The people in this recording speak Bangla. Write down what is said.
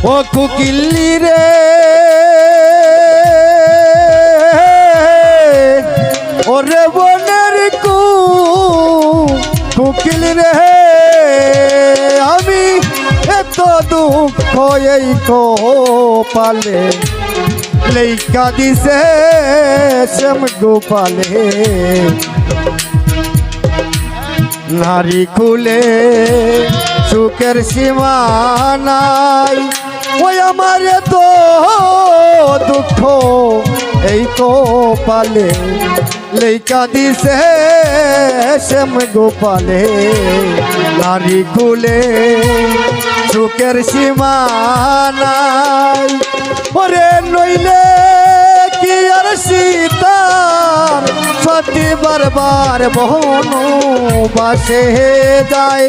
ও কুকিল্লি রে ওরে বনের কুকিল রে আমি এত দুঃখ এই কপালে লেখা দিছে শ্যাম গোপালে নারী কুলে সুখের সীমা নাই ওই আমার তো দুঃখ এই কপালে লেখা দিছে শ্যাম গোপালে নারী কুলে সুখের সীমা নাই ওরে নইলে কি আর সীতার সতী বারবার বহন বাসে যায়